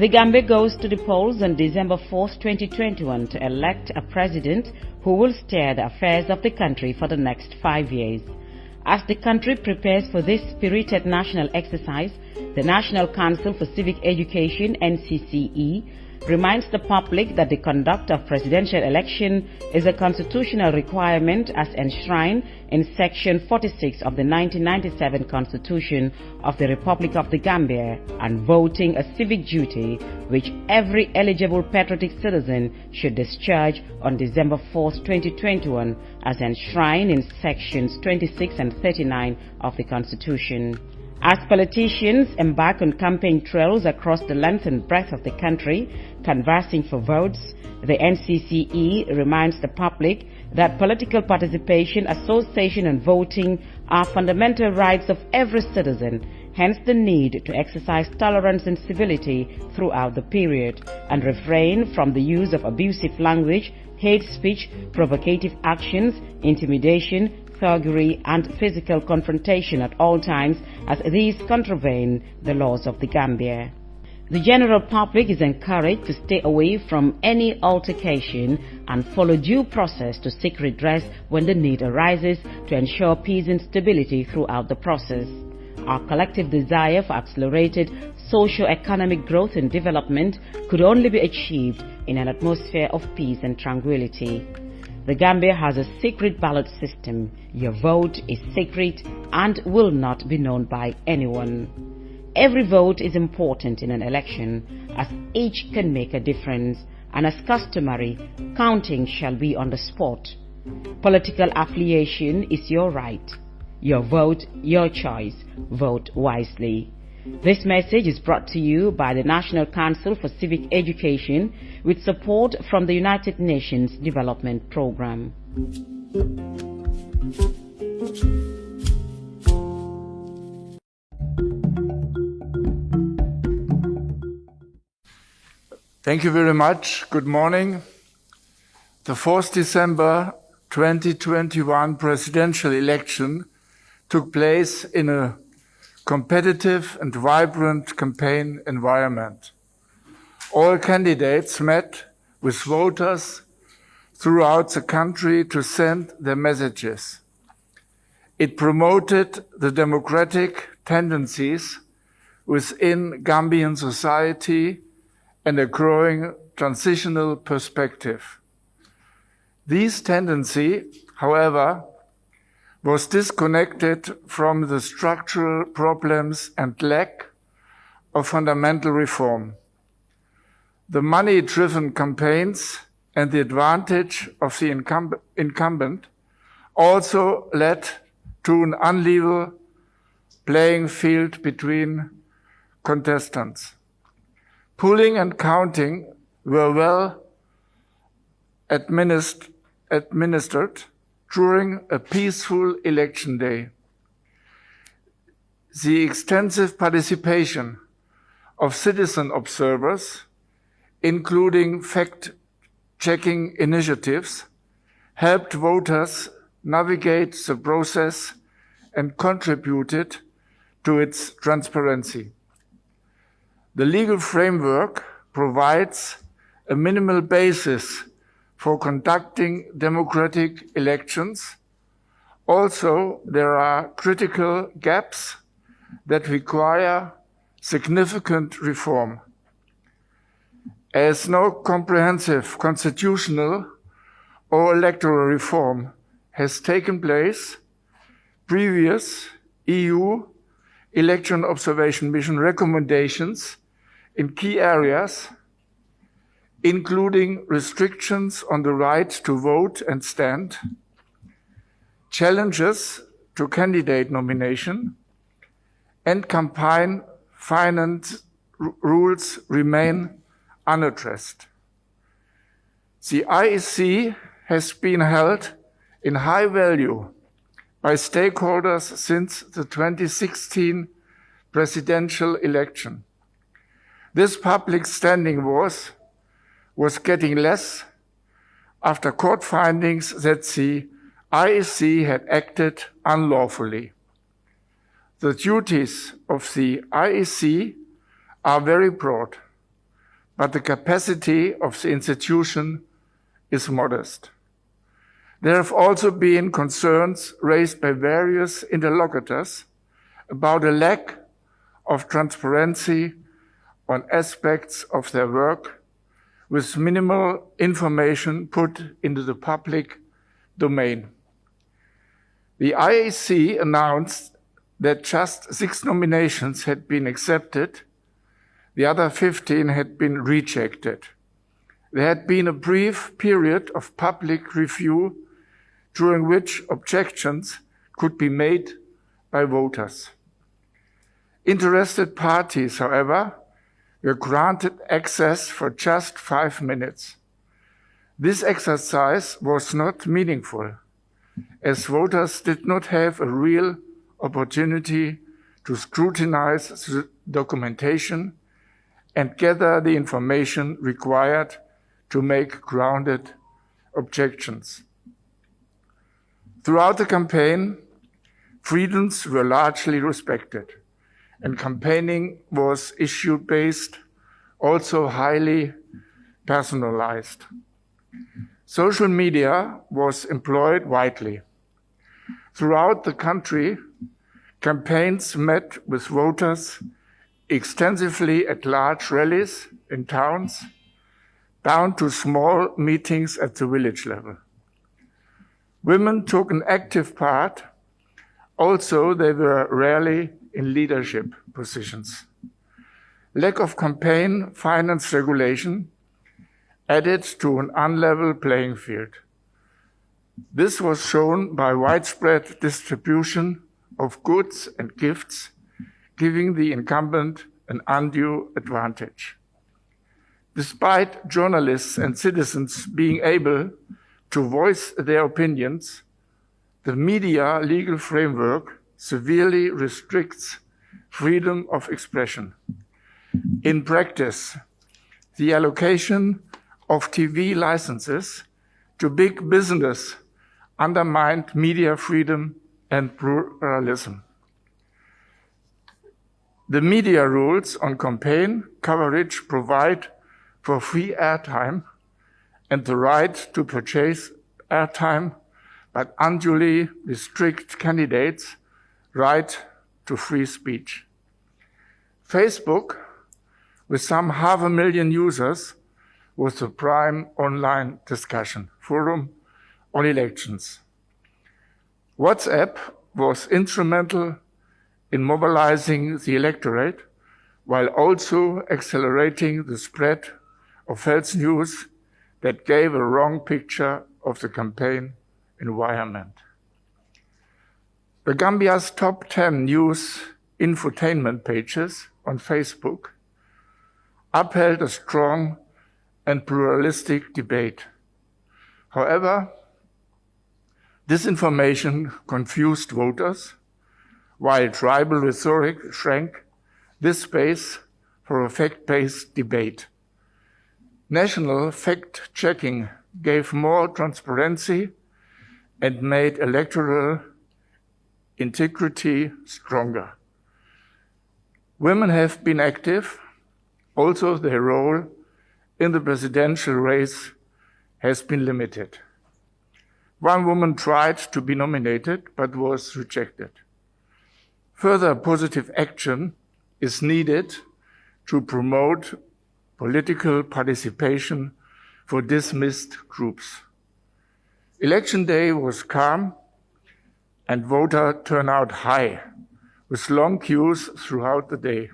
The Gambia goes to the polls on December 4, 2021 to elect a president who will steer the affairs of the country for the next 5 years. As the country prepares for this spirited national exercise, the National Council for Civic Education (NCCE) reminds the public that the conduct of presidential election is a constitutional requirement as enshrined in Section 46 of the 1997 Constitution of the Republic of the Gambia, and voting a civic duty which every eligible patriotic citizen should discharge on December 4, 2021 as enshrined in Sections 26 and 39 of the Constitution. As politicians embark on campaign trails across the length and breadth of the country, canvassing for votes, the NCCE reminds the public that political participation, association and voting are fundamental rights of every citizen, hence the need to exercise tolerance and civility throughout the period, and refrain from the use of abusive language, hate speech, provocative actions, intimidation, thuggery and physical confrontation at all times, as these contravene the laws of the Gambia. The general public is encouraged to stay away from any altercation and follow due process to seek redress when the need arises to ensure peace and stability throughout the process. Our collective desire for accelerated socio-economic growth and development could only be achieved in an atmosphere of peace and tranquility. The Gambia has a secret ballot system. Your vote is secret and will not be known by anyone. Every vote is important in an election, as each can make a difference, and as customary, counting shall be on the spot. Political affiliation is your right. Your vote, your choice. Vote wisely. This message is brought to you by the National Council for Civic Education with support from the United Nations Development Programme. Thank you very much. Good morning. The 4th December 2021 presidential election took place in a competitive and vibrant campaign environment. All candidates met with voters throughout the country to send their messages. It promoted the democratic tendencies within Gambian society and a growing transitional perspective. This tendency, however, was disconnected from the structural problems and lack of fundamental reform. The money-driven campaigns and the advantage of the incumbent also led to an uneven playing field between contestants. Polling and counting were well administered during a peaceful election day. The extensive participation of citizen observers, including fact-checking initiatives, helped voters navigate the process and contributed to its transparency. The legal framework provides a minimal basis for conducting democratic elections. Also, there are critical gaps that require significant reform. As no comprehensive constitutional or electoral reform has taken place, previous EU election observation mission recommendations in key areas, including restrictions on the right to vote and stand, challenges to candidate nomination, and campaign finance rules remain unaddressed. The IEC has been held in high value by stakeholders since the 2016 presidential election. This public standing was getting less after court findings that the IEC had acted unlawfully. The duties of the IEC are very broad. but the capacity of the institution is modest. There have also been concerns raised by various interlocutors about a lack of transparency on aspects of their work, with minimal information put into the public domain. The IAC announced that just 6 nominations had been accepted. The other 15 had been rejected. There had been a brief period of public review during which objections could be made by voters. Interested parties, however, were granted access for just 5 minutes. This exercise was not meaningful, as voters did not have a real opportunity to scrutinize the documentation and gather the information required to make grounded objections. Throughout the campaign, freedoms were largely respected, and campaigning was issue-based, also highly personalized. Social media was employed widely. Throughout the country, campaigns met with voters extensively at large rallies in towns, down to small meetings at the village level. Women took an active part, although they were rarely in leadership positions. Lack of campaign finance regulation added to an unlevel playing field. This was shown by widespread distribution of goods and gifts, giving the incumbent an undue advantage. Despite journalists and citizens being able to voice their opinions, the media legal framework severely restricts freedom of expression. In practice, the allocation of TV licenses to big business undermined media freedom and pluralism. The media rules on campaign coverage provide for free airtime and the right to purchase airtime, but unduly restrict candidates' right to free speech. Facebook, with some 500,000 users, was the prime online discussion forum on elections. WhatsApp was instrumental in mobilizing the electorate, while also accelerating the spread of false news that gave a wrong picture of the campaign environment. The Gambia's top 10 news infotainment pages on Facebook upheld a strong and pluralistic debate. However, disinformation confused voters, while tribal rhetoric shrank this space for a fact-based debate. National fact-checking gave more transparency and made electoral integrity stronger. Women have been active, although their role in the presidential race has been limited. One woman tried to be nominated but was rejected. Further positive action is needed to promote political participation for dismissed groups. Election day was calm and voter turnout high, with long queues throughout the day.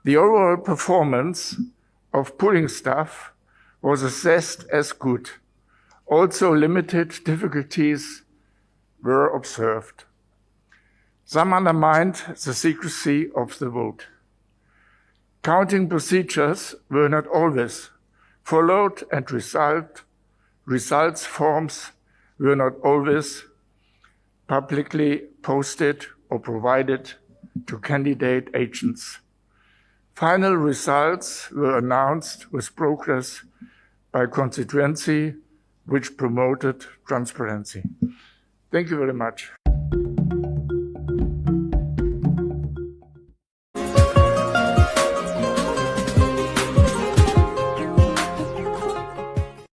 The overall performance of polling staff was assessed as good. Also, limited difficulties were observed. Some undermined the secrecy of the vote. Counting procedures were not always followed, and results forms were not always publicly posted or provided to candidate agents. Final results were announced with progress by constituency, which promoted transparency. Thank you very much.